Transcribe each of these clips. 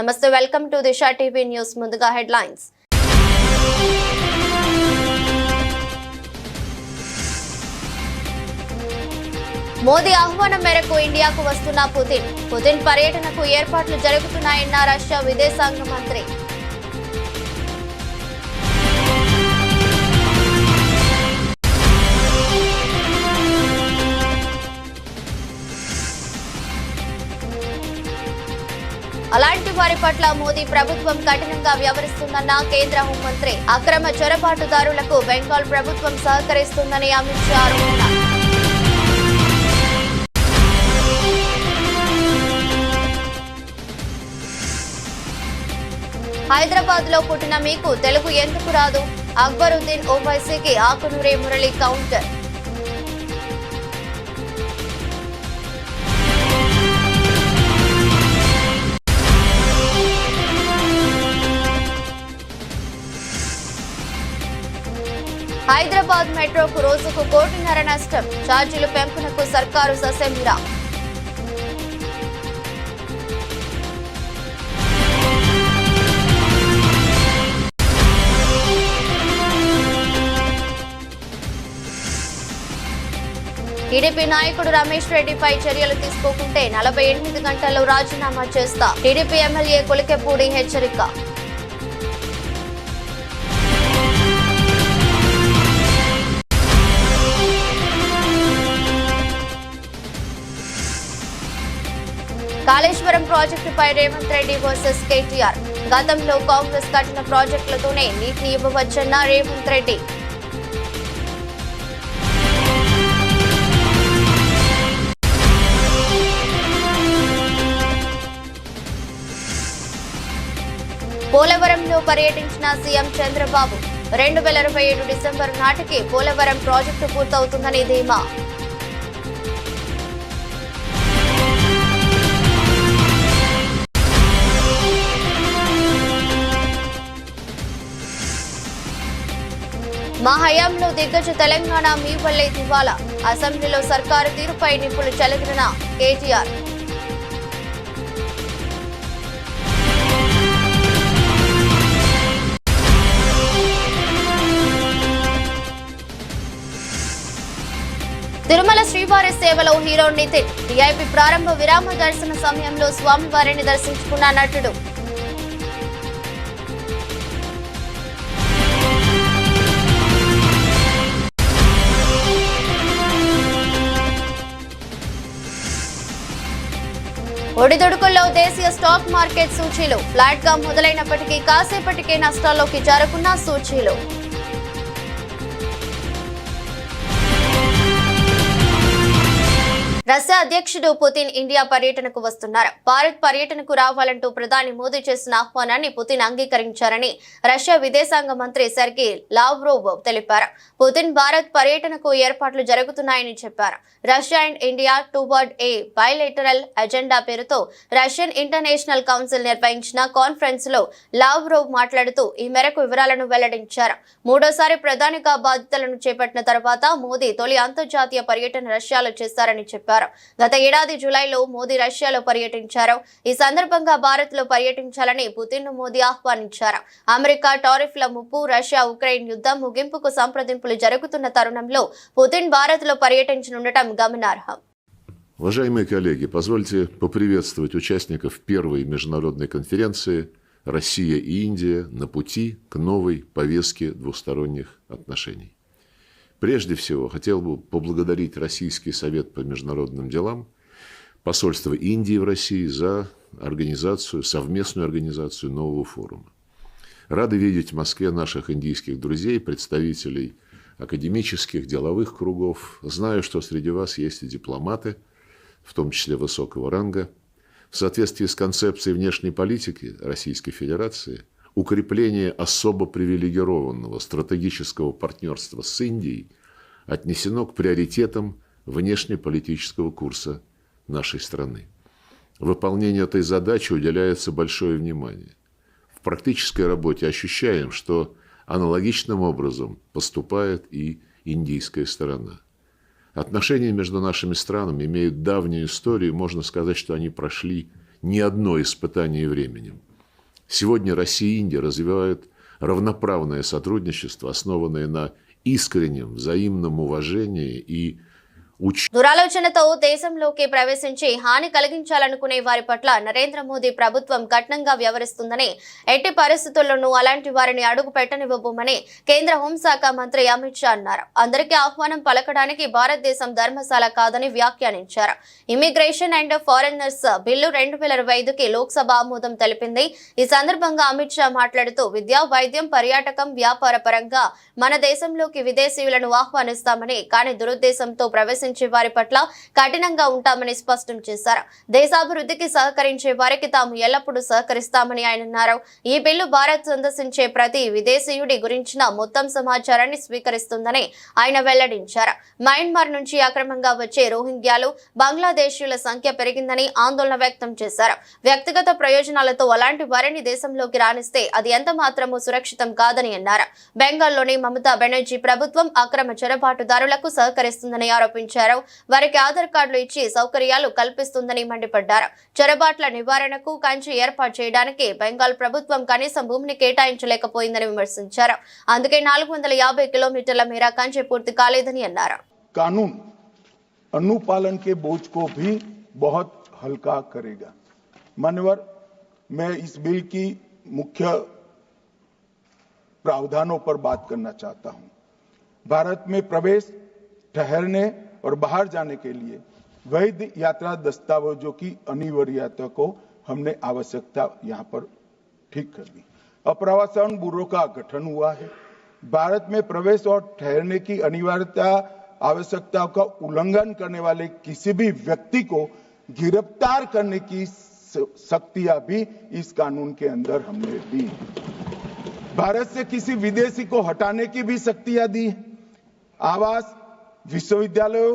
నమస్తే, welcome to Disha TV news. ముందుగా headlines. Modi ఆహ్వానం మేరకు ఇండియాకు వస్తున్న పుతిన్ పర్యటనకు ఏర్పాట్లు జరుగుతున్నాయన్న రష్యా విదేశాంగ మంత్రి. అలాంటి వారి పట్ల మోదీ ప్రభుత్వం కఠినంగా వ్యవహరిస్తుందన్న కేంద్ర హోంమంత్రి. అక్రమ చొరబాటుదారులకు బెంగాల్ ప్రభుత్వం సహకరిస్తుందని అమిత్ షా ఆరోపణ. హైదరాబాద్ లో పుట్టిన మీకు తెలుగు ఎందుకు రాదు? అక్బరుద్దీన్ ఓవైసీకి ఆకునూరి మురళి కౌంటర్. హైదరాబాద్ మెట్రోకు రోజుకు 1.5 కోటి నష్టం. ఛార్జీల పెంపునకు సర్కారు ససేమిరా. టీడీపీ నాయకుడు రమేష్ రెడ్డిపై చర్యలు తీసుకోకుంటే 48 గంటల్లో రాజీనామా చేస్తా. టీడీపీ ఎమ్మెల్యే కొలికెపూడి హెచ్చరిక. కాళేశ్వరం ప్రాజెక్టుపై రేవంత్ రెడ్డి వర్సెస్ కేటీఆర్. గతంలో కాంగ్రెస్ కట్టిన ప్రాజెక్టులతోనే నీటిని ఇవ్వవచ్చన్న రేవంత్ రెడ్డి. పోలవరంలో పర్యటించిన సీఎం చంద్రబాబు. 2027 డిసెంబర్ నాటికి పోలవరం ప్రాజెక్టు పూర్తవుతుందని ధీమా. మా హయాంలో దిగ్గజ తెలంగాణ మీ వల్లే దివాలా. అసెంబ్లీలో సర్కారు తీరుపై నిప్పులు చెలగిన కేటీఆర్. తిరుమల శ్రీవారి సేవలో హీరో నితిన్. విఐపి ప్రారంభ విరామ దర్శన సమయంలో స్వామివారిని దర్శించుకున్న నటుడు. ఒడిదుడుకుల్లో దేశీయ స్టాక్ మార్కెట్ సూచీలు ఫ్లాట్ గా మొదలైనప్పటికీ కాసేపటికే నష్టాల్లోకి జారుకున్న సూచీలు. రష్యా అధ్యక్షుడు పుతిన్ ఇండియా పర్యటనకు వస్తున్నారు. భారత్ పర్యటనకు రావాలంటూ ప్రధాని మోదీ చేసిన ఆహ్వానాన్ని పుతిన్ అంగీకరించారని రష్యా విదేశాంగ మంత్రి సెర్గీ లావ్రోవ్ తెలిపారు. పుతిన్ భారత్ పర్యటనకు ఏర్పాట్లు జరుగుతున్నాయని చెప్పారు. Russia and India towards A bilateral agenda పేరుతో రష్యన్ ఇంటర్నేషనల్ కౌన్సిల్ నిర్వహించిన కాన్ఫరెన్స్ లో లావ్రోవ్ మాట్లాడుతూ ఈ మేరకు వివరాలను వెల్లడించారు. మూడోసారి ప్రధానిగా బాధ్యతలను చేపట్టిన తర్వాత మోదీ తొలి అంతర్జాతీయ పర్యటన రష్యాలో చేశారని చెప్పారు. గత ఏడాది జూలైలో మోదీ రష్యాలో పర్యటించారు. ఈ సందర్భంగా భారత్ లో పర్యటించాలని పుతిన్ ను మోదీ ఆహ్వానించారు. అమెరికా టారిఫ్ల ముప్పు, రష్యా ఉక్రెయిన్ యుద్ధం ముగింపుకు సంప్రదింపులు జరుగుతున్న తరుణంలో పుతిన్ భారత్ లో పర్యటించనుండటం గమనార్హం. Уважаемые коллеги, позвольте поприветствовать участников первой международной конференции «Россия и Индия на пути к новой повестке двусторонних отношений». Прежде всего, хотел бы поблагодарить Российский совет по международным делам, посольство Индии в России за совместную организацию нового форума. Рады видеть в Москве наших индийских друзей, представителей академических, деловых кругов. Знаю, что среди вас есть и дипломаты, в том числе высокого ранга. В соответствии с концепцией внешней политики Российской Федерации, укрепление особо привилегированного стратегического партнерства с Индией отнесено к приоритетам внешнеполитического курса нашей страны. Выполнению этой задачи уделяется большое внимание. В практической работе ощущаем, что аналогичным образом поступает и индийская сторона. Отношения между нашими странами имеют давнюю историю, можно сказать, что они прошли не одно испытание временем. Сегодня Россия и Индия развивают равноправное сотрудничество, основанное на искреннем взаимном уважении и దురాలోచనతో దేశంలోకి ప్రవేశించి హాని కలిగించాలనుకునే వారి పట్ల నరేంద్ర మోదీ ప్రభుత్వం కఠినంగా వ్యవహరిస్తుందని, ఎట్టి పరిస్థితుల్లోనూ అలాంటి వారిని అడుగు పెట్టనివ్వబోమని కేంద్ర హోంశాఖ మంత్రి అమిత్ షా అన్నారు. అందరికీ ఆహ్వానం పలకడానికి భారతదేశం ధర్మశాల కాదని వ్యాఖ్యానించారు. ఇమిగ్రేషన్ అండ్ ఫారినర్స్ బిల్లు 2025కి లోక్సభ ఆమోదం తెలిపింది. ఈ సందర్భంగా అమిత్ షా మాట్లాడుతూ విద్య, వైద్యం, పర్యాటకం, వ్యాపార పరంగా మన దేశంలోకి విదేశీయులను ఆహ్వానిస్తామని, కానీ దురుద్దేశంతో ప్రవేశించే వారి పట్ల కఠినంగా ఉంటామని స్పష్టం చేశారు. దేశాభివృద్ధికి సహకరించే వారికి తాము ఎల్లప్పుడూ సహకరిస్తామని ఆయన అన్నారు. ఈ బిల్లు భారత్ సందర్శించే ప్రతి విదేశీయుడి గురించిన మొత్తం సమాచారాన్ని స్వీకరిస్తుందని ఆయన వెల్లడించారు. మయన్మార్ నుంచి అక్రమంగా వచ్చే రోహింగ్యాలు, బంగ్లాదేశీయుల సంఖ్య పెరిగిందని ఆందోళన వ్యక్తం చేశారు. వ్యక్తిగత ప్రయోజనాలతో అలాంటి వారిని దేశంలోకి రానిస్తే అది ఎంత మాత్రమూ సురక్షితం కాదని అన్నారు. బెంగాల్లోని మమతా బెనర్జీ ప్రభుత్వం అక్రమ చొరబాటుదారులకు సహకరిస్తుందని ఆరోపించారు. వారికి ఆధార్ కార్డులు ఇచ్చి సౌకర్యాలు కల్పిస్తుందని మండిపడ్డారు. చొరబాట్ల నివారణకు కంచె ఏర్పాటు చేయడానికి బెంగాల్ ప్రభుత్వం కనీసం భూమిని కేటాయించలేకపోయిందని విమర్శించారు. అందుకే 450 కిలోమీటర్ల మేర కంచె పూర్తి కాలేదని అన్నారు. कानून अनुपालन के बोझ को भी बहुत हल्का करेगा. मान्यवर, मैं इस बिल की मुख्य प्रावधानों पर बात करना चाहता हूं. भारत में प्रवेश, ठहरने और बाहर जाने के लिए वैध यात्रा दस्तावेजों की अनिवार्यता को हमने आवश्यकता यहां पर ठीक कर दी. अप्रवासन ब्यूरो का गठन हुआ है. भारत में प्रवेश और ठहरने की अनिवार्यता आवश्यकताओं का उल्लंघन करने वाले किसी भी व्यक्ति को गिरफ्तार करने की शक्तियां भी इस कानून के अंदर हमने दी. भारत से किसी विदेशी को हटाने की भी शक्तियां दी. आवास, विश्वविद्यालयों,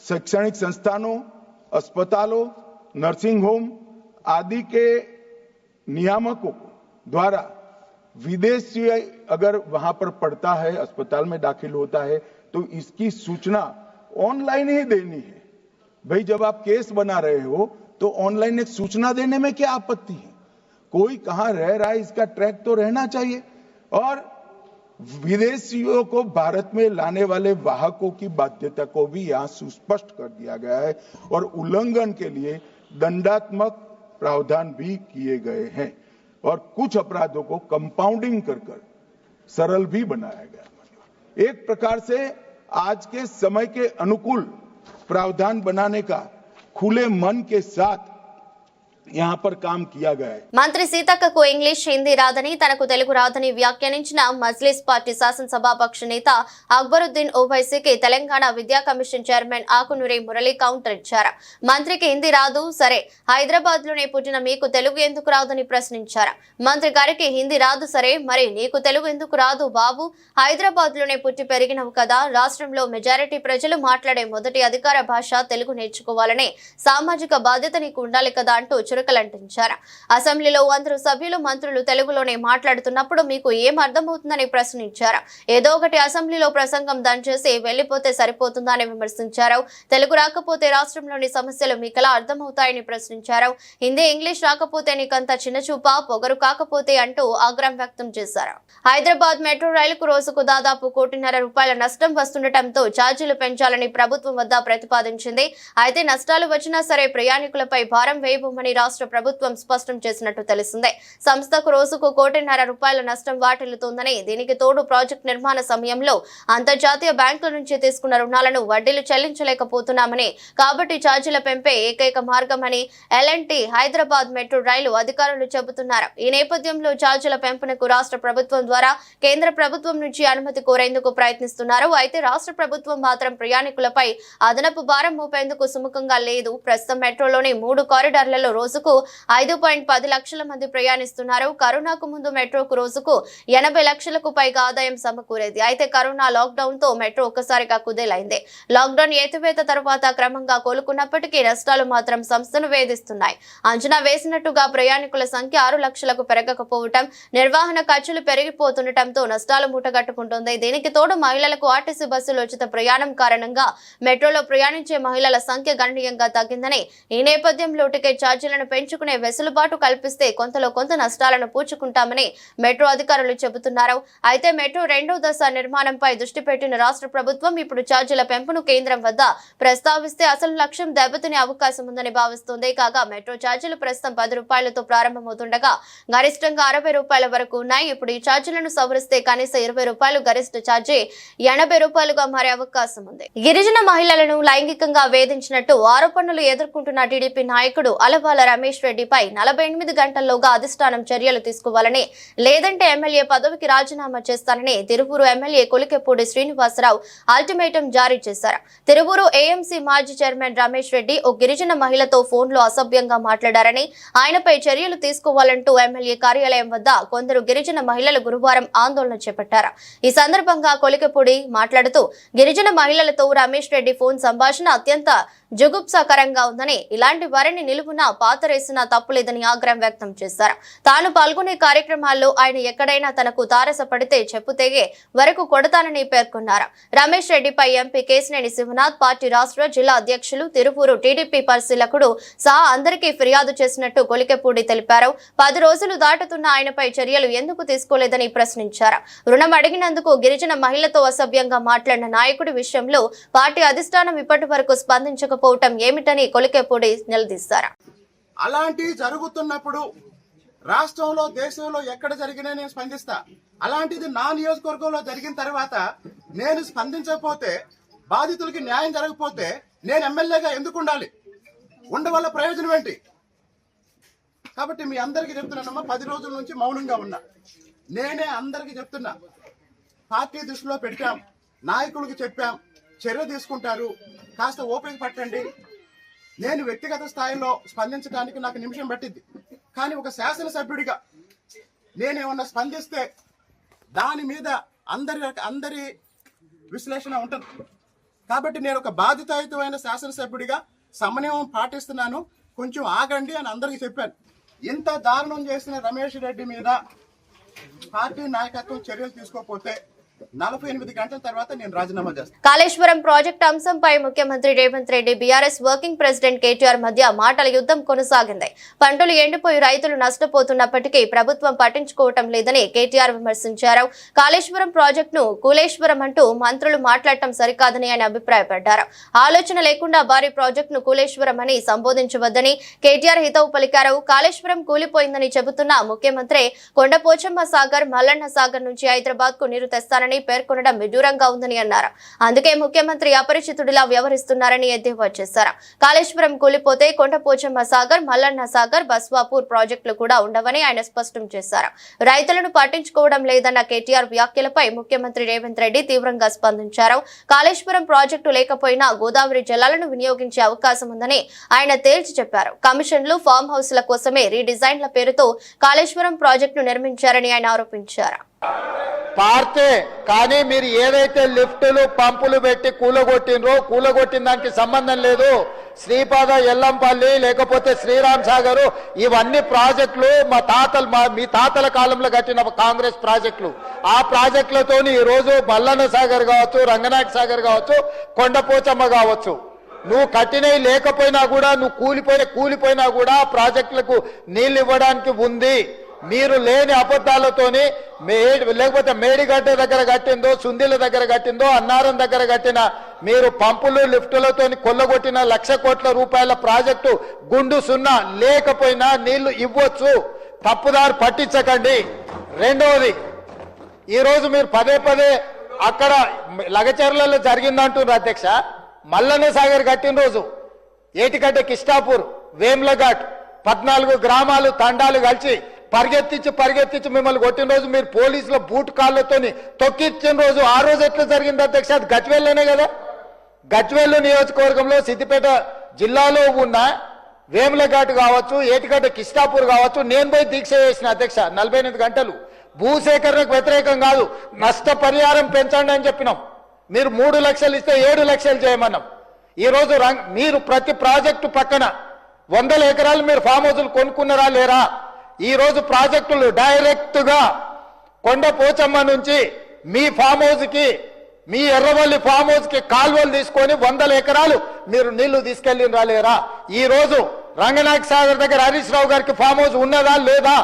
शैक्षणिक संस्थानों, अस्पतालों, नर्सिंग होम आदि के नियामकों द्वारा विदेशी अगर वहां पर पड़ता है, अस्पताल में दाखिल होता है, तो इसकी सूचना ऑनलाइन ही देनी है. भाई, जब आप केस बना रहे हो तो ऑनलाइन एक सूचना देने में क्या आपत्ति है? कोई कहां रह रहा है इसका ट्रैक तो रहना चाहिए. और विदेशियों को भारत में लाने वाले वाहकों की बाध्यता को भी यहां सुस्पष्ट कर दिया गया है और उल्लंघन के लिए दंडात्मक प्रावधान भी किए गए हैं और कुछ अपराधों को कंपाउंडिंग कर सरल भी बनाया गया. एक प्रकार से आज के समय के अनुकूल प्रावधान बनाने का खुले मन के साथ यहाँ पर काम किया गया है. మంత్రి సీతక్కకు ఇంగ్లీష్, హిందీ రాదని, తనకు తెలుగు రాదని వ్యాఖ్యానించిన మజ్లిస్ పార్టీ శాసనసభాపక్ష నేత అక్బరుద్దీన్ ఓవైసీకి తెలంగాణ విద్యా commission chairman Akunuri Murali counter ఇచ్చారు. మంత్రికి హిందీ రాదు, సరే, హైదరాబాద్ లోనే పుట్టిన మీకు తెలుగు ఎందుకు రాదని ప్రశ్నించారు. మంత్రి గారికి హిందీ రాదు, సరే, మరి నీకు తెలుగు ఎందుకు రాదు బాబు? హైదరాబాద్ లోనే పుట్టి పెరిగినవు కదా. రాష్ట్రంలో మెజారిటీ ప్రజలు మాట్లాడే మొదటి అధికార భాష తెలుగు నేర్చుకోవాలనే సామాజిక బాధ్యత నీకు ఉండాలి కదా అంటూ చురకలంటించారు. అసెంబ్లీలో అందరూ సభ్యులు, మంత్రులు తెలుగులోనే మాట్లాడుతున్నప్పుడు మీకు ఏం అర్థమవుతుందని ప్రశ్నించారు. ఏదో ఒకటి అసెంబ్లీలో ప్రసంగం దంచేసి వెళ్లిపోతే సరిపోతుందని విమర్శించారు. తెలుగు రాకపోతే రాష్ట్రంలోని సమస్యలు మీకెలా అర్థమవుతాయని ప్రశ్నించారు. హిందీ, ఇంగ్లీష్ రాకపోతే నీకంత చిన్నచూపా, పొగరు కాకపోతే అంటూ ఆగ్రహం వ్యక్తం చేశారు. హైదరాబాద్ మెట్రో రైలుకు రోజుకు దాదాపు ₹1.5 కోటి నష్టం వస్తుండటంతో ఛార్జీలు పెంచాలని ప్రభుత్వం వద్ద ప్రతిపాదించింది. అయితే నష్టాలు వచ్చినా సరే ప్రయాణికులపై భారం వేయబోమని రాష్ట్ర ప్రభుత్వం స్పష్టం చేసినట్టు తెలిసిందే. సంస్థకు రోజుకు ₹1.5 కోటి నష్టం వాటిల్లుతోందని, దీనికి తోడు ప్రాజెక్టు నిర్మాణ సమయంలో అంతర్జాతీయ బ్యాంకుల నుంచి తీసుకున్న రుణాలను వడ్డీలు చెల్లించలేకపోతున్నామని, కాబట్టి ఛార్జీల పెంపే ఏకైక మార్గమని ఎల్ఎన్టీ హైదరాబాద్ మెట్రో రైలు అధికారులు చెబుతున్నారు. ఈ నేపథ్యంలో ఛార్జీల పెంపునకు రాష్ట్ర ప్రభుత్వం ద్వారా కేంద్ర ప్రభుత్వం నుంచి అనుమతి కోరేందుకు ప్రయత్నిస్తున్నారు. అయితే రాష్ట్ర ప్రభుత్వం మాత్రం ప్రయాణికులపై అదనపు భారం మోపేందుకు సుముఖంగా లేదు. ప్రస్తుతం మెట్రోలోని 3 కారిడార్లలో రోజుకు 5.10 లక్షల మంది ప్రయాణిస్తున్నారు. కరోనాకు ముందు మెట్రోకు రోజుకు 80 లక్షలకు పైగా ఆదాయం సమకూరేది. అయితే కరోనా లాక్డౌన్ తో మెట్రో ఒక్కసారిగా కుదేలైంది. లాక్డౌన్ ఎత్తివేత తర్వాత క్రమంగా కోలుకున్నప్పటికీ నష్టాలు మాత్రం సంస్థను వేధిస్తున్నాయి. అంచనా వేసినట్టుగా ప్రయాణికుల సంఖ్య 6 లక్షలకు పెరగకపోవటం, నిర్వహణ ఖర్చులు పెరిగిపోతుండటంతో నష్టాలు మూటగట్టుకుంటుంది. దీనికి తోడు మహిళలకు ఆర్టీసీ బస్సులు ఉచిత ప్రయాణం కారణంగా మెట్రోలో ప్రయాణించే మహిళల సంఖ్య గణనీయంగా తగ్గిందని, ఈ నేపథ్యంలో టికెట్ ఛార్జీలను ఛార్జీలను పెంచుకునే వెసులుబాటు కల్పిస్తే కొంతలో కొంత నష్టాలను పూడ్చుకుంటామని మెట్రో అధికారులు చెబుతున్నారు. అయితే మెట్రో రెండో దశ నిర్మాణంపై దృష్టి పెట్టిన రాష్ట్ర ప్రభుత్వం ఇప్పుడు ఛార్జీల పెంపును కేంద్రం వద్ద ప్రస్తావిస్తే అసలు లక్ష్యం దెబ్బతినే అవకాశం ఉందని భావిస్తోంది. కాగా మెట్రో ఛార్జీలు ప్రస్తుతం 10 రూపాయలతో ప్రారంభమవుతుండగా గరిష్టంగా 60 రూపాయల వరకు ఉన్నాయి. ఇప్పుడు ఈ ఛార్జీలను సవరిస్తే కనీసం 20 రూపాయలు, గరిష్ట ఛార్జీ 80 రూపాయలుగా మారే అవకాశం ఉంది. గిరిజన మహిళలను లైంగికంగా వేధించినట్టు ఆరోపణలు ఎదుర్కొంటున్న టీడీపీ నాయకుడు అలవాల రమేష్ రెడ్డిపై 48 గంటల్లోగా అధిష్టానం చర్యలు తీసుకోవాలని, లేదంటే ఎమ్మెల్యే పదవికి రాజీనామా చేస్తానని తిరువూరు ఎమ్మెల్యే కొలికెపూడి శ్రీనివాసరావు అల్టిమేటం జారీ చేశారు. తిరువూరు ఏఎంసీ మాజీ చైర్మన్ రమేష్ రెడ్డి ఓ గిరిజన మహిళతో ఫోన్లో అసభ్యంగా మాట్లాడారని, ఆయనపై చర్యలు తీసుకోవాలంటూ ఎమ్మెల్యే కార్యాలయం వద్ద కొందరు గిరిజన మహిళలు గురువారం ఆందోళన చేపట్టారు. ఈ సందర్భంగా కొలికెపూడి మాట్లాడుతూ గిరిజన మహిళలతో రమేష్ రెడ్డి ఫోన్ సంభాషణ అత్యంత జుగుప్సాకరంగా ఉందని, ఇలాంటి వారిని నిలువున పాతరేసినా తప్పులేదని ఆగ్రహం వ్యక్తం చేశారు. తాను పాల్గొనే కార్యక్రమాల్లో ఆయన ఎక్కడైనా తనకు తారసపడితే చెప్పు తెగే వరకు కొడతానని పేర్కొన్నారు. రమేష్ రెడ్డిపై ఎంపీ కేశినేని శివనాథ్, పార్టీ రాష్ట్ర జిల్లా అధ్యక్షులు, తిరువూరు టీడీపీ పరిశీలకుడు సహా అందరికీ ఫిర్యాదు చేసినట్టు కొలికెపూడి తెలిపారు. 10 రోజులు దాటుతున్న ఆయనపై చర్యలు ఎందుకు తీసుకోలేదని ప్రశ్నించారు. రుణం అడిగినందుకు గిరిజన మహిళతో అసభ్యంగా మాట్లాడిన నాయకుడి విషయంలో పార్టీ అధిష్టానం ఇప్పటి వరకు స్పందించకపోవటం ఏమిటని కొలికెపూడి నిలదీశారు. అలాంటివి జరుగుతున్నప్పుడు రాష్ట్రంలో, దేశంలో ఎక్కడ జరిగినా నేను స్పందిస్తా. అలాంటిది నా నియోజకవర్గంలో జరిగిన తర్వాత నేను స్పందించకపోతే, బాధితులకి న్యాయం జరగకపోతే నేను ఎమ్మెల్యేగా ఎందుకు ఉండాలి? ఉండవల్ల ప్రయోజనం ఏంటి? కాబట్టి మీ అందరికీ చెప్తున్నానమ్మా, 10 రోజుల నుంచి మౌనంగా ఉన్నా. నేనే అందరికీ చెప్తున్నా, పార్టీ దృష్టిలో పెట్టాం, నాయకులకు చెప్పాం, చర్య తీసుకుంటారు, కాస్త ఓపిక పట్టండి. నేను వ్యక్తిగత స్థాయిలో స్పందించడానికి నాకు నిమిషం పట్టింది. కానీ ఒక శాసనసభ్యుడిగా నేనేమన్నా స్పందిస్తే దాని మీద అందరి విశ్లేషణ ఉంటుంది. కాబట్టి నేను ఒక బాధ్యతాయుతమైన శాసనసభ్యుడిగా సమన్వయం పాటిస్తున్నాను, కొంచెం ఆగండి అని అందరికీ చెప్పాను. ఇంత దారుణం చేసిన రమేష్ రెడ్డి మీద పార్టీ నాయకత్వం చర్యలు తీసుకోకపోతే 48 గంటల తర్వాత నేను రాజీనామా చేస్తాను. కాళేశ్వరం ప్రాజెక్టు అంశంపై ముఖ్యమంత్రి Revanth Reddy, BRS working president KTR మధ్య మాటల యుద్ధం కొనసాగింది. పంటలు ఎండిపోయి రైతులు నష్టపోతున్నప్పటికీ ప్రభుత్వం పట్టించుకోవటం లేదని కేటీఆర్ విమర్శించారు. కాళేశ్వరం ప్రాజెక్టును కూలేశ్వరం అంటూ మంత్రులు మాట్లాడటం సరికాదని ఆయన అభిప్రాయపడ్డారు. ఆలోచన లేకుండా భారీ ప్రాజెక్టును కూలేశ్వరం అని సంబోధించవద్దని కేటీఆర్ హితవు పలికారు. కాళేశ్వరం కూలిపోయిందని చెబుతున్న ముఖ్యమంత్రి కొండపోచమ్మ సాగర్, మల్లన్న సాగర్ నుంచి హైదరాబాద్ కు నీరు తెస్తానని పేర్కొనడం విడ్డూరంగా ఉందని అన్నారు. అందుకే ముఖ్యమంత్రి అపరిచితుడిలా వ్యవహరిస్తున్నారని ఎద్దేవా చేశారు. కాళేశ్వరం కూలిపోతే కొండపోచమ్మ సాగర్, మల్లన్న సాగర్, బస్వాపూర్ ప్రాజెక్టులు కూడా ఉండవని ఆయన స్పష్టం చేశారు. రైతులను పట్టించుకోవడం లేదన్న కేటీఆర్ వ్యాఖ్యలపై ముఖ్యమంత్రి రేవంత్ రెడ్డి తీవ్రంగా స్పందించారు. కాళేశ్వరం ప్రాజెక్టు లేకపోయినా గోదావరి జలాలను వినియోగించే అవకాశం ఉందని ఆయన తేల్చి చెప్పారు. కమిషన్లు, ఫామ్ హౌస్ల కోసమే రీడిజైన్ల పేరుతో కాళేశ్వరం ప్రాజెక్టును నిర్మించారని ఆయన ఆరోపించారు. పార్తే కానీ మీరు ఏదైతే లిఫ్టులు, పంపులు పెట్టి కూలగొట్టిన దానికి సంబంధం లేదు. శ్రీపాద, ఎల్లంపల్లి, లేకపోతే శ్రీరామ్ సాగర్, ఇవన్నీ ప్రాజెక్టులు మీ తాతల కాలంలో కట్టిన కాంగ్రెస్ ప్రాజెక్టులు. ఆ ప్రాజెక్టులతోని ఈ రోజు మల్లన్న సాగర్ కావచ్చు, రంగనాయక సాగర్ కావచ్చు, కొండపోచమ్మ కావచ్చు, నువ్వు కట్టినవి లేకపోయినా కూడా, నువ్వు కూలిపోయినా కూడా ప్రాజెక్టులకు నీళ్లు ఇవ్వడానికి ఉంది. మీరు లేని అబద్ధాలతోని లేకపోతే మేడిగడ్డ దగ్గర కట్టిందో, సుందిల దగ్గర కట్టిందో, అన్నారం దగ్గర కట్టిన మీరు పంపులు, లిఫ్టులతో కొల్లగొట్టిన 1,00,000 కోట్ల రూపాయల ప్రాజెక్టు గుండు సున్నా లేకపోయినా నీళ్లు ఇవ్వచ్చు. తప్పుదారు పట్టించకండి. రెండవది, ఈరోజు మీరు పదే అక్కడ లగచర్లలో జరిగిందంటున్నారు అధ్యక్ష. మల్లన్న సాగర్ కట్టిన రోజు ఏటిగడ్డ, కిష్టాపూర్, వేమ్లఘాట్ 14 గ్రామాలు, తండాలు కలిసి పరిగెత్తించి మిమ్మల్ని కొట్టిన రోజు మీరు పోలీసుల బూట్ కాళ్ళతోని తొక్కిచ్చిన రోజు, ఆ రోజు ఎట్లా జరిగింది అధ్యక్ష? అది గజ్వేల్లోనే కదా. గజ్వేల్ నియోజకవర్గంలో సిద్దిపేట జిల్లాలో ఉన్న వేములఘాట్ కావచ్చు, ఏటిగడ్డ, కిష్టాపూర్ కావచ్చు, నేను పోయి దీక్ష చేసిన అధ్యక్ష 48 గంటలు. భూసేకరణకు వ్యతిరేకం కాదు, నష్టపరిహారం పెంచండి అని చెప్పినాం. మీరు 3 లక్షలు ఇస్తే 7 లక్షలు చేయమన్నాం. ఈరోజు మీరు ప్రతి ప్రాజెక్టు పక్కన 100 ఎకరాలు మీరు ఫామ్ హౌజులు కొనుక్కున్నారా లేరా? ఈ రోజు ప్రాజెక్టులు డైరెక్ట్ గా కొండపోచమ్మ నుంచి మీ ఫామ్ హౌస్ కి, మీ ఎర్రవల్లి ఫామ్ హౌస్ కి కాల్వలు తీసుకొని 100 ఎకరాలు మీరు నీళ్లు తీసుకెళ్ళి రాలేరా? ఈ రోజు రంగనాయక సాగర్ దగ్గర హరీష్ రావు గారికి ఫామ్ హౌస్ ఉన్నదా లేదా?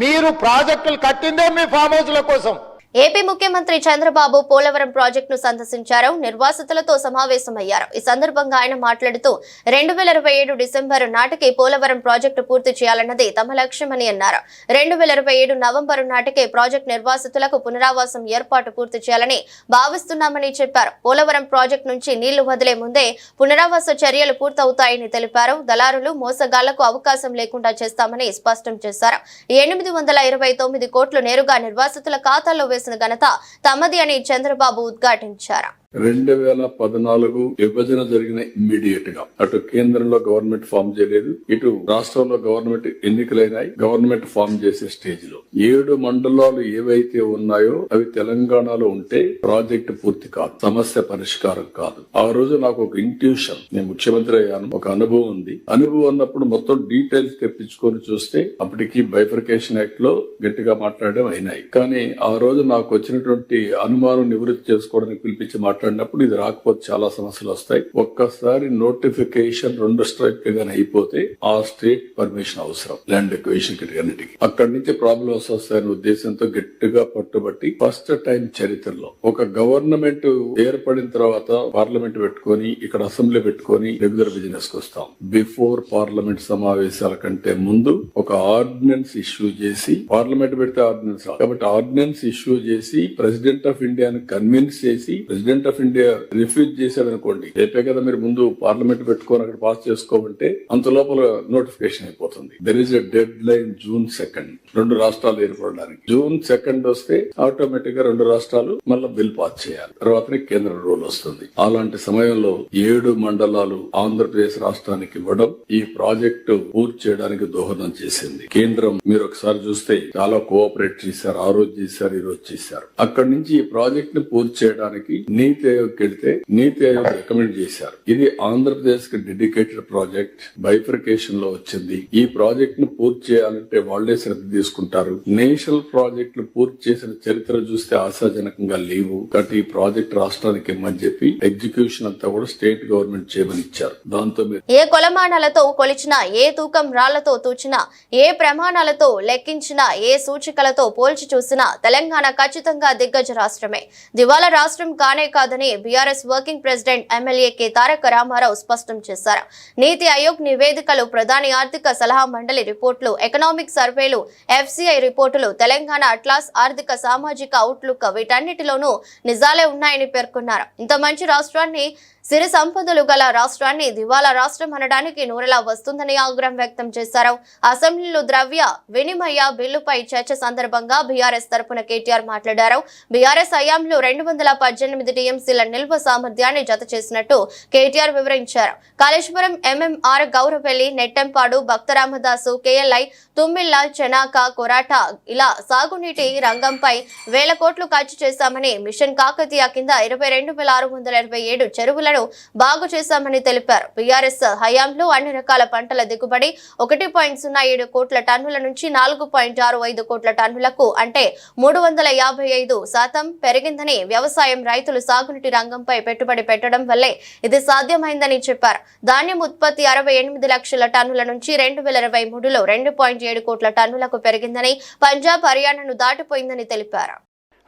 మీరు ప్రాజెక్టులు కట్టిందే మీ ఫామ్ హౌస్ల కోసం. ఏపీ ముఖ్యమంత్రి చంద్రబాబు పోలవరం ప్రాజెక్టును సందర్శించారు. నిర్వాసితులతో సమావేశమయ్యారు. ఈ సందర్భంగా ఆయన మాట్లాడుతూ 2027 డిసెంబర్ నాటికి పోలవరం ప్రాజెక్టు పూర్తి చేయాలన్నది తమ లక్ష్యమని అన్నారు. 2027 నవంబరు నాటికి ప్రాజెక్టు నిర్వాసితులకు పునరావాసం ఏర్పాటు పూర్తి చేయాలని భావిస్తున్నామని చెప్పారు. పోలవరం ప్రాజెక్టు నుంచి నీళ్లు వదిలే ముందే పునరావాస చర్యలు పూర్తవుతాయని తెలిపారు. దళారులు మోసగాళ్లకు అవకాశం లేకుండా చేస్తామని స్పష్టం చేశారు. 829 కోట్లు నేరుగా నిర్వాసితుల ఖాతాల్లో వేసిన ఘనత తమది అని చంద్రబాబు ఉద్ఘాటించారు. 2014 విభజన జరిగిన ఇమ్మీడియట్ గా అటు కేంద్రంలో గవర్నమెంట్ ఫామ్ చేయలేదు, ఇటు రాష్ట్రంలో గవర్నమెంట్ ఎన్నికలైనాయి. గవర్నమెంట్ ఫామ్ చేసే స్టేజ్ లో 7 మండలాలు ఏవైతే ఉన్నాయో అవి తెలంగాణలో ఉంటే ప్రాజెక్ట్ పూర్తి కాదు, సమస్య పరిష్కారం కాదు. ఆ రోజు నాకు ఒక ఇంట్యూషన్, నేను ముఖ్యమంత్రి అయ్యాను, ఒక అనుభవం ఉంది. అనుభవం ఉన్నప్పుడు మొత్తం డీటెయిల్స్ తెప్పించుకొని చూస్తే అప్పటికి బైఫర్కేషన్ యాక్ట్ లో గట్టిగా మాట్లాడడం అయినాయి. కానీ ఆ రోజు నాకు వచ్చినటువంటి అనుమానం నివృత్తి చేసుకోవడానికి పిలిపించి మాట్లాడినప్పుడు ఇది రాకపోతే చాలా సమస్యలు వస్తాయి. ఒక్కసారి నోటిఫికేషన్ 2 స్ట్రైక్ గానీ అయిపోతే ఆ స్టేట్ పర్మిషన్ అవసరం, ల్యాండ్ ఎక్వేషన్ అన్నిటికీ. అక్కడి నుంచి ప్రాబ్లమ్స్ వస్తాయనే ఉద్దేశంతో గట్టిగా పట్టుబట్టి ఫస్ట్ టైం చరిత్రలో ఒక గవర్నమెంట్ ఏర్పడిన తర్వాత పార్లమెంట్ పెట్టుకొని ఇక్కడ అసెంబ్లీ పెట్టుకొని రెగ్యులర్ బిజినెస్ కు వస్తాం. బిఫోర్ పార్లమెంట్ సమావేశాల కంటే ముందు ఒక ఆర్డినెన్స్ ఇష్యూ చేసి, పార్లమెంట్ పెడితే ఆర్డినెన్స్ కాబట్టి ఆర్డినెన్స్ ఇష్యూ చేసి ప్రెసిడెంట్ ఆఫ్ ఇండియాను కన్విన్స్ చేసి ప్రెసిడెంట్ ఆఫ్ ఇండియా రిఫ్యూజ్ చేశాడు అనుకోండి, రేపే కదా మీరు ముందు పార్లమెంట్ పెట్టుకొని అక్కడ పాస్ చేసుకోమంటే అంత లోపల నోటిఫికేషన్ అయిపోతుంది. There is a dead line June 2 2 రాష్ట్రాలు ఏర్పడడానికి. June 2 వస్తే ఆటోమేటిక్ గా 2 రాష్ట్రాలు మళ్ళీ బిల్ పాస్ చేయాలి, తర్వాతనే కేంద్ర రూల్ వస్తుంది. అలాంటి సమయంలో 7 మండలాలు ఆంధ్రప్రదేశ్ రాష్ట్రానికి ఇవ్వడం ఈ ప్రాజెక్టు పూర్తి చేయడానికి దోహదం చేసింది. కేంద్రం మీరు ఒకసారి చూస్తే చాలా కోఆపరేట్ చేశారు, ఆ రోజు చేశారు, ఈ రోజు చేశారు. అక్కడి నుంచి ఈ ప్రాజెక్ట్ ని పూర్తి చేయడానికి నీతి ఆయోగ్ వెళ్తే నీతి ఆయోగ్ రికమెండ్ చేశారు. ఇది ఆంధ్రప్రదేశ్ కి డెడికేటెడ్ ప్రాజెక్ట్, బైఫర్కేషన్ లో వచ్చింది. ఈ ప్రాజెక్ట్ ను పూర్తి చేయాలంటే వాళ్లే శ్రద్ధ తీసుకుంటారు. నేషనల్ ప్రాజెక్టులు పూర్తి చేసిన చరిత్ర చూస్తే ఆశాజనకంగా లేవు. కాబట్టి ఈ ప్రాజెక్ట్ రాష్ట్రానికి ఇమ్మని చెప్పి ఎగ్జిక్యూషన్ అంతా కూడా స్టేట్ గవర్నమెంట్ చేయమని ఇచ్చారు. దాంతో ఏ కొలమానాలతో కొలిచినా, ఏ తూకం రాళ్లతో తూచినా, ఏ ప్రమాణాలతో లెక్కించినా, ఏ సూచికలతో పోల్చి చూసినా తెలంగాణ ఖచ్చితంగా దిగ్గజ రాష్ట్రమే. దివాలా రాష్ట్రం కానే కాదని BRS working president MLA K Taraka Rama Rao స్పష్టం చేశారు. నీతి ఆయోగ్ నివేదికలు, ప్రధాని ఆర్థిక సలహా మండలి రిపోర్టులు, ఎకనామిక్ సర్వేలు, FCI రిపోర్టులు, తెలంగాణ అట్లాస్, ఆర్థిక సామాజిక అవుట్లుక్ వీటన్నిటిలోనూ నిజాలే ఉన్నాయని పేర్కొన్నారు. ఇంత మంచి రాష్ట్రాన్ని, సిరి సంపదలు గల రాష్ట్రాన్ని దివాలా రాష్ట్రం అనడానికి నూరెలా వస్తుందని ఆగ్రహం వ్యక్తం చేశారు. అసెంబ్లీలో ద్రవ్య వినిమయ బిల్లుపై చర్చ సందర్భంగా బీఆర్ఎస్ తరపున కేటీఆర్ మాట్లాడారు. బీఆర్ఎస్ హయాంలో 218 టీఎంసీల నిల్వ సామర్థ్యాన్ని జత చేసినట్టు కేటీఆర్ వివరించారు. కాళేశ్వరం, MMR, గౌరవెల్లి, నెట్టెంపాడు, భక్తరామదాసు, KLI, తుమ్మిళ్ల, చెనాక, కొరాట ఇలా సాగునీటి రంగంపై 1000 కోట్లు ఖర్చు చేశామని, మిషన్ కాకతీయ కింద 22,627 చెరువులను బాగు చేశామని తెలిపారు. బీఆర్ఎస్ హయాంలో అన్ని రకాల పంటల దిగుబడి 1.07 కోట్ల టన్నుల నుంచి 4.65 కోట్ల టన్నులకు అంటే 355% పెరిగిందని, వ్యవసాయం, రైతులు సాగునీటి రంగంపై పెట్టుబడి పెట్టడం వల్లే ఇది సాధ్యమైందని చెప్పారు. ధాన్యం ఉత్పత్తి 68 లక్షల టన్నుల నుంచి 2023లో 2.7 కోట్ల టన్నులకు పెరిగిందని, పంజాబ్, హర్యానాను దాటిపోయిందని తెలిపారు.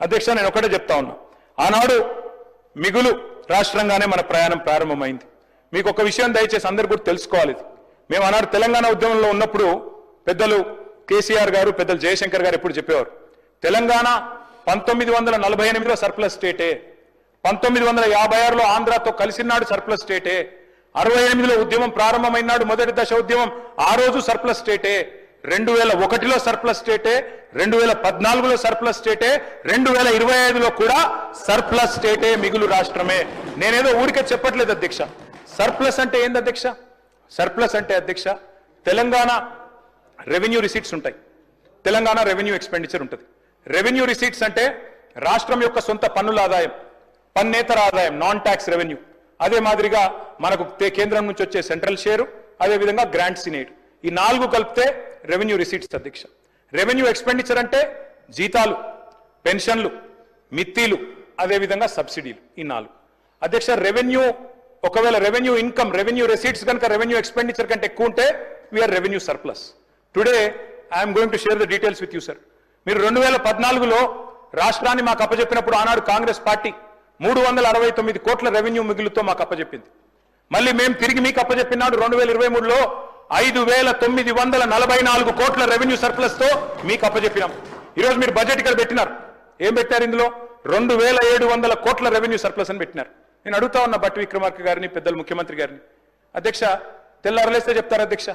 అధ్యక్ష, నేను ఒకటే చెప్తా ఉన్నా, ఆనాడు మిగులు రాష్ట్రంగానే మన ప్రయాణం ప్రారంభమైంది. మీకు ఒక విషయం దయచేసి అందరు కూడా తెలుసుకోవాలి. మేము ఆనాడు తెలంగాణ ఉద్యమంలో ఉన్నప్పుడు పెద్దలు కేసీఆర్ గారు, పెద్దలు జయశంకర్ గారు ఎప్పుడు చెప్పేవారు, తెలంగాణ 1948లో సర్ప్లస్ స్టేటే, 1956లో ఆంధ్రాతో కలిసినాడు సర్ప్లస్ స్టేటే, 68లో ఉద్యమం ప్రారంభమైనాడు మొదటి దశ ఉద్యమం, ఆ రోజు సర్ప్లస్ స్టేటే, 2001లో సర్ప్లస్ స్టేటే, 2014లో సర్ప్లస్ స్టేటే, 2025లో కూడా సర్ప్లస్ స్టేటే, మిగులు రాష్ట్రమే. నేనేదో ఊరికే చెప్పట్లేదు అధ్యక్ష. సర్ప్లస్ అంటే ఏంది అధ్యక్ష? సర్ప్లస్ అంటే అధ్యక్ష, తెలంగాణ రెవెన్యూ రిసీట్స్ ఉంటాయి, తెలంగాణ రెవెన్యూ ఎక్స్పెండిచర్ ఉంటుంది. రెవెన్యూ రిసీట్స్ అంటే రాష్ట్రం యొక్క సొంత పన్నుల ఆదాయం, పన్నేతర ఆదాయం, నాన్ ట్యాక్స్ రెవెన్యూ. అదే మాదిరిగా మనకు కేంద్రం నుంచి వచ్చే సెంట్రల్ షేరు, అదేవిధంగా గ్రాంట్స్ ఇన్ ఎయిడ్, ఈ 4 కలిపితే రెవెన్యూ రిసీట్స్ అధ్యక్ష. రెవెన్యూ ఎక్స్పెండిచర్ అంటే జీతాలు, పెన్షన్లు, మిత్తీలు, అదేవిధంగా సబ్సిడీలు, ఈ 4 అధ్యక్ష. రెవెన్యూ ఒకవేళ రెవెన్యూ ఇన్కమ్, రెవెన్యూ రిసీట్స్ కనుక రెవెన్యూ ఎక్స్పెండిచర్ కంటే ఎక్కువ ఉంటే we're revenue surplus. Today I'm going to share the details with you sir. మీరు 2014లో రాష్ట్రాన్ని మాకు అప్పచెప్పినప్పుడు ఆనాడు కాంగ్రెస్ పార్టీ 369 కోట్ల రెవెన్యూ మిగులుతో మాకు అప్పచెప్పింది. మళ్ళీ మేము తిరిగి మీకు అప్పచెప్పినాడు 2023లో 5,944 కోట్ల రెవెన్యూ సర్ప్లస్ తో మీకు అప్పచెప్పినాం. ఈరోజు మీరు బడ్జెట్ ఇక్కడ పెట్టినారు. ఏం పెట్టారు? ఇందులో 2,700 కోట్ల రెవెన్యూ సర్ప్లస్ అని పెట్టినారు. నేను అడుగుతా ఉన్న భట్టి విక్రమార్క గారిని, పెద్దలు ముఖ్యమంత్రి గారిని, అధ్యక్ష తెల్లారలేస్తే చెప్తారు అధ్యక్ష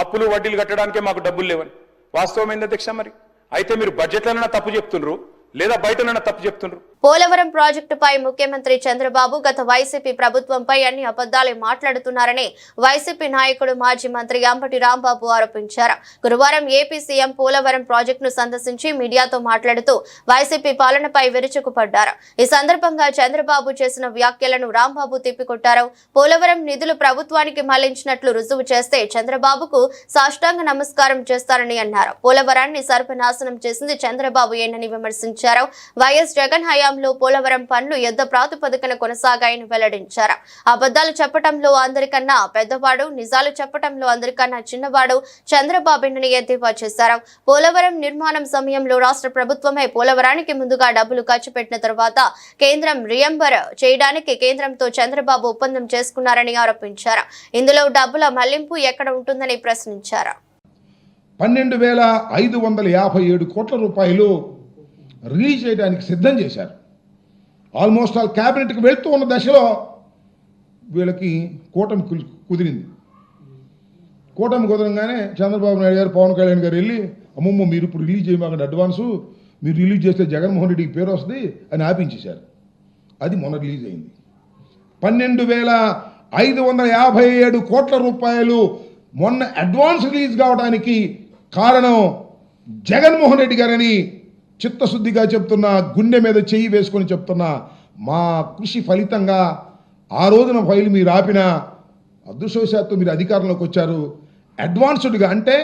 అప్పులు వడ్డీలు కట్టడానికే మాకు డబ్బులు లేవని. వాస్తవం ఏంది అధ్యక్ష? మరి అయితే మీరు బడ్జెట్లైనా తప్పు చెప్తుండ్రు లేదా బయటనైనా తప్పు చెప్తుండ్రు. పోలవరం ప్రాజెక్టుపై ముఖ్యమంత్రి చంద్రబాబు గత వైసీపీ ప్రభుత్వంపై అన్ని అబద్దాలే మాట్లాడుతున్నారని వైసీపీ నాయకుడు మాజీ మంత్రి అంబటి రాంబాబు ఆరోపించారు. గురువారం ఏపీ సీఎం పోలవరం ప్రాజెక్టును సందర్శించి మీడియాతో మాట్లాడుతూ వైసీపీ పాలనపై విరుచుకుపడ్డారు. ఈ సందర్భంగా చంద్రబాబు చేసిన వ్యాఖ్యలను రాంబాబు తిప్పికొట్టారు. పోలవరం నిధులు ప్రభుత్వానికి మళ్లించినట్లు రుజువు చేస్తే చంద్రబాబుకు సాష్టాంగ నమస్కారం చేస్తారని అన్నారు. పోలవరాన్ని సర్వనాశనం చేసింది చంద్రబాబు ఏనని విమర్శించారు. వైఎస్ జగన్ హయాంలో పోలవరం పనులు యుద్ధ ప్రాతిపదికన కొనసాగాయని వెల్లడించారు. అబద్దాలు చెప్పడంలో అందరికన్నా పెద్దవాడు, నిజాలు చెప్పడంలో అందరికన్నా చిన్నవాడు చంద్రబాబుని ఎద్దేవా చేశారు. పోలవరం నిర్మాణం సమయంలో రాష్ట్ర ప్రభుత్వమే పోలవరానికి ముందుగా డబ్బులు ఖర్చు పెట్టిన తర్వాత కేంద్రం రియంబర్ చేయడానికి కేంద్రంతో చంద్రబాబు ఒప్పందం చేసుకున్నారని ఆరోపించారు. ఇందులో డబ్బుల మళ్లింపు ఎక్కడ ఉంటుందని ప్రశ్నించారు. 12,557 కోట్ల రూపాయలు రిలీజ్ చేయడానికి సిద్ధం చేశారు. ఆల్మోస్ట్ ఆల్ క్యాబినెట్కి వెళ్తూ ఉన్న దశలో వీళ్ళకి కూటమి కుదిరింది. కూటమి కుదరంగానే చంద్రబాబు నాయుడు గారు, పవన్ కళ్యాణ్ గారు వెళ్ళి అమ్మమ్మ మీరు ఇప్పుడు రిలీజ్ చేయమాకండి అడ్వాన్సు, మీరు రిలీజ్ చేస్తే జగన్మోహన్ రెడ్డికి పేరు వస్తుంది అని ఆపించేశారు. అది మొన్న రిలీజ్ అయింది. 12,557 కోట్ల రూపాయలు మొన్న అడ్వాన్స్ రిలీజ్ కావడానికి కారణం జగన్మోహన్ రెడ్డి గారని చిత్తశుద్ధిగా చెప్తున్నా, గుండె మీద చెయ్యి వేసుకొని చెప్తున్నా. మా కృషి ఫలితంగా ఆ రోజున ఫైల్ మీరు ఆపిన అదృష్టవశాత్తు మీరు అధికారంలోకి వచ్చారు. అడ్వాన్స్డ్గా అంటే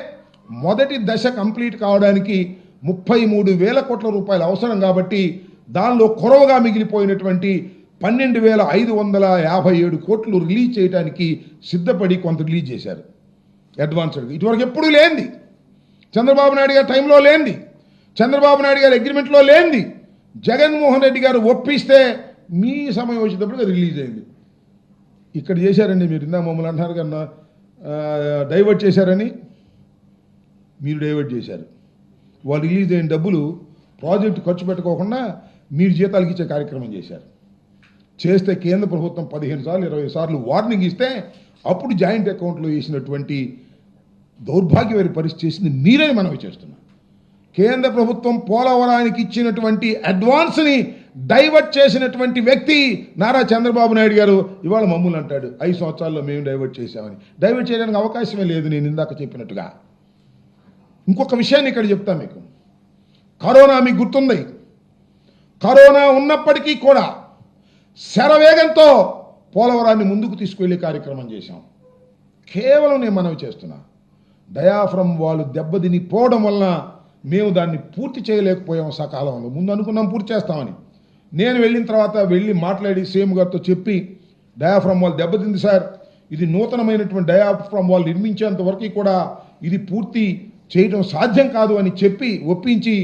మొదటి దశ కంప్లీట్ కావడానికి 33,000 కోట్ల రూపాయలు అవసరం కాబట్టి దానిలో కొరవగా మిగిలిపోయినటువంటి 12,557 కోట్లు రిలీజ్ చేయడానికి సిద్ధపడి కొంత రిలీజ్ చేశారు అడ్వాన్స్డ్గా. ఇటువరకు ఎప్పుడూ లేనిది, చంద్రబాబు నాయుడు గారి టైంలో లేనిది, చంద్రబాబు నాయుడు గారి అగ్రిమెంట్లో లేనిది జగన్మోహన్ రెడ్డి గారు ఒప్పిస్తే మీ సమయం వచ్చేటప్పుడు రిలీజ్ అయింది. ఇక్కడ చేశారండి మీరు. ఇందా మమ్మల్ని అంటున్నారు కన్నా డైవర్ట్ చేశారని. మీరు డైవర్ట్ చేశారు. వాళ్ళు రిలీజ్ అయిన డబ్బులు ప్రాజెక్టు ఖర్చు పెట్టుకోకుండా మీరు జీతాలకు ఇచ్చే కార్యక్రమం చేశారు. చేస్తే కేంద్ర ప్రభుత్వం 15 సార్లు 20 సార్లు వార్నింగ్ ఇస్తే అప్పుడు జాయింట్ అకౌంట్లో వేసినటువంటి దౌర్భాగ్యమైన పరిస్థితి చేసింది మీరని మనవి చేస్తున్నాం. కేంద్ర ప్రభుత్వం పోలవరానికి ఇచ్చినటువంటి అడ్వాన్స్ని డైవర్ట్ చేసినటువంటి వ్యక్తి నారా చంద్రబాబు నాయుడు గారు. ఇవాళ మమ్మల్ని అంటాడు 5 సంవత్సరాల్లో మేము డైవర్ట్ చేశామని. డైవర్ట్ చేయడానికి అవకాశమే లేదు. నేను ఇందాక చెప్పినట్టుగా ఇంకొక విషయాన్ని ఇక్కడ చెప్తాను మీకు. కరోనా మీకు గుర్తుంది. కరోనా ఉన్నప్పటికీ కూడా శరవేగంతో పోలవరాన్ని ముందుకు తీసుకువెళ్ళే కార్యక్రమం చేశాం. కేవలం నేను మనవి చేస్తున్నా, డయాఫ్రమ్ వాళ్ళు దెబ్బతిని పోవడం వలన మేము దాన్ని పూర్తి చేయలేకపోయాం సకాలంలో. ముందు అనుకున్నాం పూర్తి చేస్తామని. నేను వెళ్ళిన తర్వాత వెళ్ళి మాట్లాడి సీఎం గారితో చెప్పి డయాఫ్రమ్ వాళ్ళు దెబ్బతింది సార్, ఇది నూతనమైనటువంటి డయాఫ్రమ్ వాళ్ళు నిర్మించేంత వరకు కూడా ఇది పూర్తి చేయడం సాధ్యం కాదు అని చెప్పి ఒప్పించి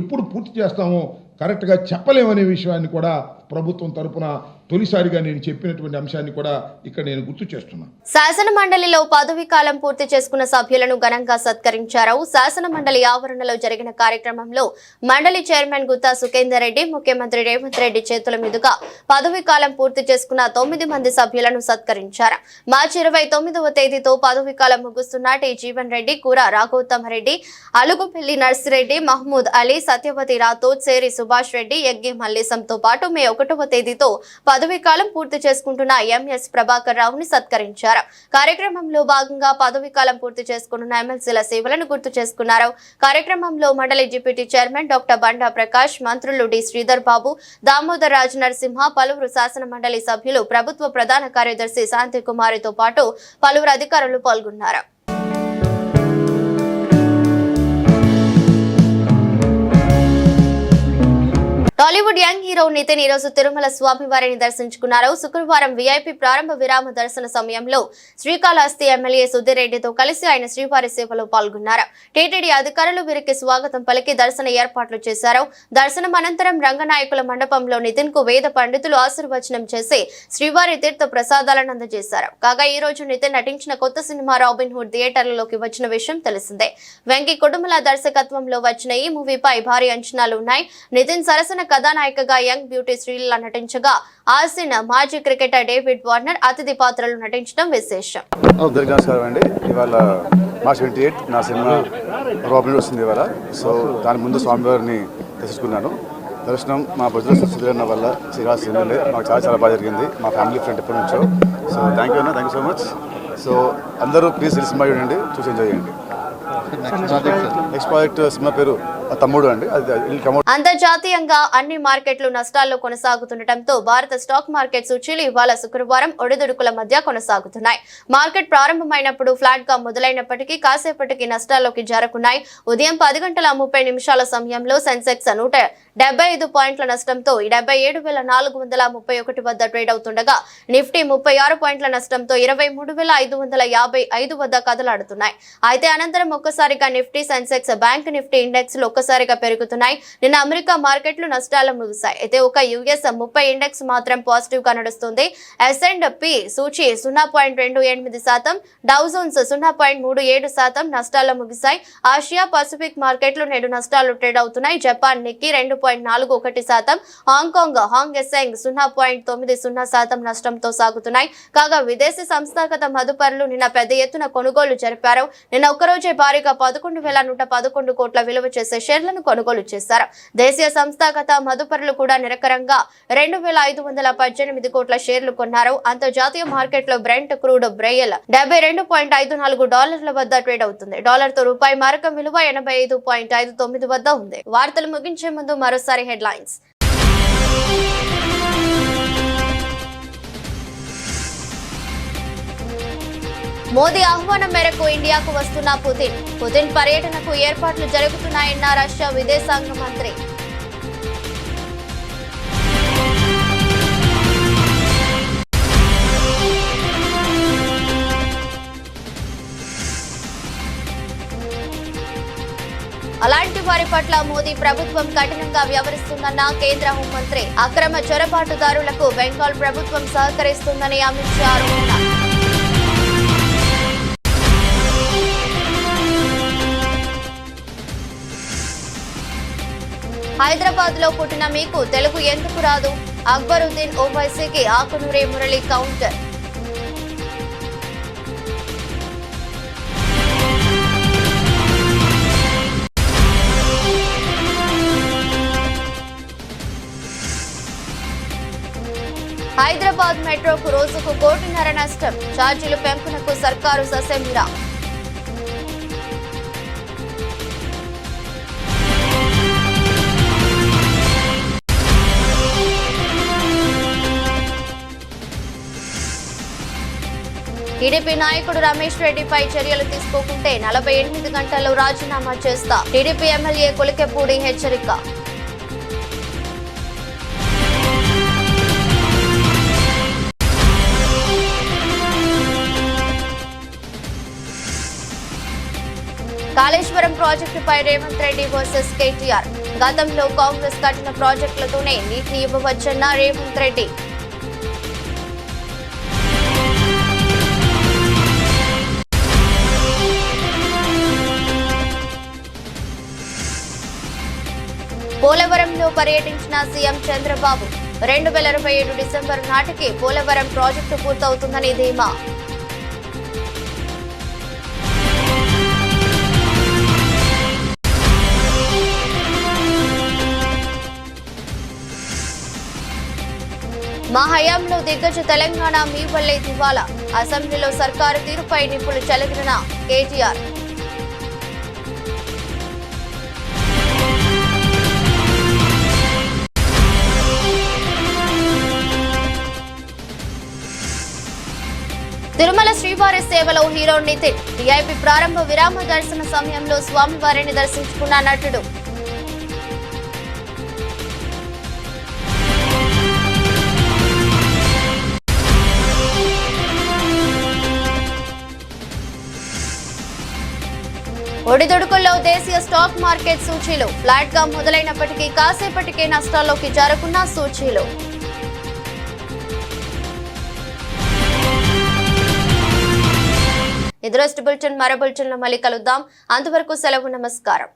ఎప్పుడు పూర్తి చేస్తామో కరెక్ట్గా చెప్పలేమనే విషయాన్ని కూడా ప్రభుత్వం తరపున తొలిసారిగా నేను చెప్పినటువంటి అంశాన్ని కూడా ఇక్కడ నేను గుర్తు చేస్తున్నా. శాసన మండలిలో పదవీ కాలం పూర్తి చేసుకున్న సభ్యులను ఘనంగా సత్కరించారు. శాసన మండలి ఆవరణలో జరిగిన కార్యక్రమంలో మండలి చైర్మన్ గుత్తా సుఖేందర్ రెడ్డి, ముఖ్యమంత్రి రేవంత్ రెడ్డి చేతుల మీదుగా పదవీ కాలం పూర్తి చేసుకున్న 9 మంది సభ్యులను సత్కరించారు. మార్చి 29వ తేదీతో పదవీ కాలం ముగుస్తున్న టి జీవన్ రెడ్డి, కూర రాఘోత్తమరెడ్డి, అలుగుపల్లి నర్సిరెడ్డి, మహమూద్ అలీ, సత్యవతి రాథోడ్, సేరి సుభాష్ రెడ్డి, యగ్గి మల్లేశంతో పాటు మే 1వ తేదీతో పదవీ కాలం పూర్తి చేసుకుంటున్న ఎంఎస్ ప్రభాకర్ రావుని సత్కరించారు. కార్యక్రమంలో భాగంగా పదవీ కాలం పూర్తి చేసుకుంటున్న ఎమ్మెల్సీల సేవలను గుర్తు చేసుకున్నారు. కార్యక్రమంలో మండలి డిప్యూటీ చైర్మన్ డాక్టర్ బండా ప్రకాష్, మంత్రులు డి శ్రీధర్ బాబు, దామోదర్ రాజ్ నరసింహ, పలువురు శాసన మండలి సభ్యులు, ప్రభుత్వ ప్రధాన కార్యదర్శి శాంతి కుమారితో పాటు పలువురు అధికారులు పాల్గొన్నారు. టాలీవుడ్ యంగ్ హీరో నితిన్ ఈ రోజు తిరుమల స్వామివారిని దర్శించుకున్నారు. శుక్రవారం వీఐపీ ప్రారంభ విరామ దర్శన సమయంలో శ్రీకాళహస్తి ఎమ్మెల్యే సుధీర్ రెడ్డితో కలిసి ఆయన శ్రీవారి సేవలో పాల్గొన్నారు. టీటీడీ అధికారులు వీరికి స్వాగతం పలికి దర్శన ఏర్పాట్లు చేశారు. దర్శనం అనంతరం రంగనాయకుల మండపంలో నితిన్ కు వేద పండితులు ఆశీర్వచనం చేసి శ్రీవారి తీర్థ ప్రసాదాలను అందజేశారు. కాగా ఈ రోజు నితిన్ నటించిన కొత్త సినిమా రాబిన్ హుడ్ థియేటర్లలోకి వచ్చిన విషయం తెలిసిందే. వెంకీ కుటుంబల దర్శకత్వంలో వచ్చిన ఈ మూవీపై భారీ అంచనాలు ఉన్నాయి. నితిన్ సరసన కథానాయికగా యంగ్ బ్యూటీ శ్రీలీల నటించగా ఆసిన్ మాజీ క్రికెటర్ డేవిడ్ వార్నర్ అతిథి పాత్రలు నటించడం విశేషం. అందరికీ నమస్కారం అండి. ఇవాళ మార్చ్ 28 నా సినిమా రాబిన్ హుడ్ వస్తుంది ఇవాళ. సో దాని ముందు స్వామివారిని దర్శించుకున్నాను. దర్శనం మా బుద్ధుల సుధీరన్న వల్ల శ్రీకాళహస్తి మాకు చాలా బాగా జరిగింది. మా ఫ్యామిలీ ఫ్రెండ్ ఎప్పటి నుంచో. సో థ్యాంక్ యూ అన్న, thank you so much. So అందరూ ప్లీజ్ సినిమా చూడండి, చూసి ఎంజాయ్ చేయండి. నెక్స్ట్ ప్రాజెక్ట్ సినిమా పేరు తమ్ముడు అండి. అంతర్జాతీయంగా అన్ని మార్కెట్లు నష్టాల్లో కొనసాగుతుండటంతో భారత స్టాక్ మార్కెట్ సూచీలు ఇవాళ శుక్రవారం ఒడిదుడుకుల మధ్య కొనసాగుతున్నాయి. మార్కెట్ ప్రారంభమైనప్పుడు ఫ్లాట్ గా మొదలైనప్పటికీ కాసేపటికి నష్టాల్లోకి జారుకున్నాయి. ఉదయం 10:30 సమయంలో సెన్సెక్స్ 175 పాయింట్ల నష్టంతో 77,431 వద్ద ట్రేడ్ అవుతుండగా నిఫ్టీ 36 పాయింట్ల నష్టంతో 23,555 వద్ద కదలాడుతున్నాయి. అయితే అనంతరం ఒక్కసారిగా Nifty, Sensex, bank Nifty index లు ఒక్కసారిగా పెరుగుతున్నాయి. నిన్న అమెరికా మార్కెట్లు నష్టాలు ముగిశాయి. అయితే ఒక యుఎస్ 30 ఇండెక్స్ మాత్రం పాజిటివ్ గా నడుస్తుంది. S&P సూచీ 0.28%, డౌ జోన్స్ 0.37% నష్టాల్లో ముగిశాయి. ఆసియా పసిఫిక్ మార్కెట్లు నేడు నష్టాలు ట్రేడ్ అవుతున్నాయి. జపాన్ నిక్కీ 2.41%, హాంకాంగ్ సెంగ్ 0.90% నష్టంతో సాగుతున్నాయి. కాగా విదేశీ సంస్థాగత మదుపరులు నిన్న పెద్ద ఎత్తున కొనుగోలు జరిపారు. నిన్న ఒక్కరోజే భారీగా 11,111 కోట్ల విలువ చేసే షేర్లను కొనుగోలు చేశారు. దేశీయ సంస్థాగత మదుపరులు కూడా నిరకరంగా 2,518 కోట్ల షేర్లు కొన్నారు. అంతర్జాతీయ మార్కెట్లో బ్రెంట్ క్రూడ్ బ్రెయిల్ $72.54 వద్ద ట్రేడ్ అవుతుంది. డాలర్ తో రూపాయి మారకం విలువ 85.59 వద్ద ఉంది. వార్తలు ముగించే ముందు మరోసారి హెడ్లైన్స్. మోదీ ఆహ్వానం మేరకు ఇండియాకు వస్తున్న పుతిన్ పర్యటనకు ఏర్పాట్లు జరుగుతున్నాయన్న రష్యా విదేశాంగ మంత్రి. అలాంటి వారి పట్ల మోదీ ప్రభుత్వం కఠినంగా వ్యవహరిస్తుందన్న కేంద్ర హోంమంత్రి. అక్రమ చొరబాటుదారులకు బెంగాల్ ప్రభుత్వం సహకరిస్తుందని అమిత్ షా ఆరోపణ. హైదరాబాద్ లో పుట్టిన మీకు తెలుగు ఎందుకు రాదు? అక్బరుద్దీన్ ఓవైసీకి ఆకునూరి మురళి కౌంటర్. హైదరాబాద్ మెట్రోకు రోజుకు 1.5 కోటి నష్టం. ఛార్జీలు పెంపునకు సర్కారు ససేమిరా. టీడీపీ నాయకుడు రమేష్ రెడ్డిపై చర్యలు తీసుకోకుంటే 48 గంటల్లో రాజీనామా చేస్తా. టీడీపీ ఎమ్మెల్యే కొలికెపూడి హెచ్చరిక. కాళేశ్వరం ప్రాజెక్టుపై రేవంత్ రెడ్డి వర్సెస్ కేటీఆర్. గతంలో కాంగ్రెస్ కట్టిన ప్రాజెక్టులతోనే నీటిని ఇవ్వవచ్చన్న రేవంత్ రెడ్డి. పోలవరంలో పర్యటించిన సీఎం చంద్రబాబు. 2027 డిసెంబర్ నాటికి పోలవరం ప్రాజెక్టు పూర్తవుతుందని ధీమా. మా హయాంలో దిగ్గజ తెలంగాణ మీ వల్లే దివాలా. అసెంబ్లీలో సర్కారు తీరుపై నిప్పులు చెలగిన కేటీఆర్. తిరుమల శ్రీవారి సేవలో హీరో నితిన్. వీఐపీ ప్రారంభ విరామ దర్శన సమయంలో స్వామివారిని దర్శించుకున్న నటుడు. ఒడిదుడుకుల్లో దేశీయ స్టాక్ మార్కెట్ సూచీలు ఫ్లాట్ గా మొదలైనప్పటికీ కాసేపటికే నష్టాల్లోకి జారుకున్న సూచీలు. ఇది రోజు బులెటిన్. మరో బులెటిన్లో మళ్ళీ కలుద్దాం. అంతవరకు సెలవు. నమస్కారం.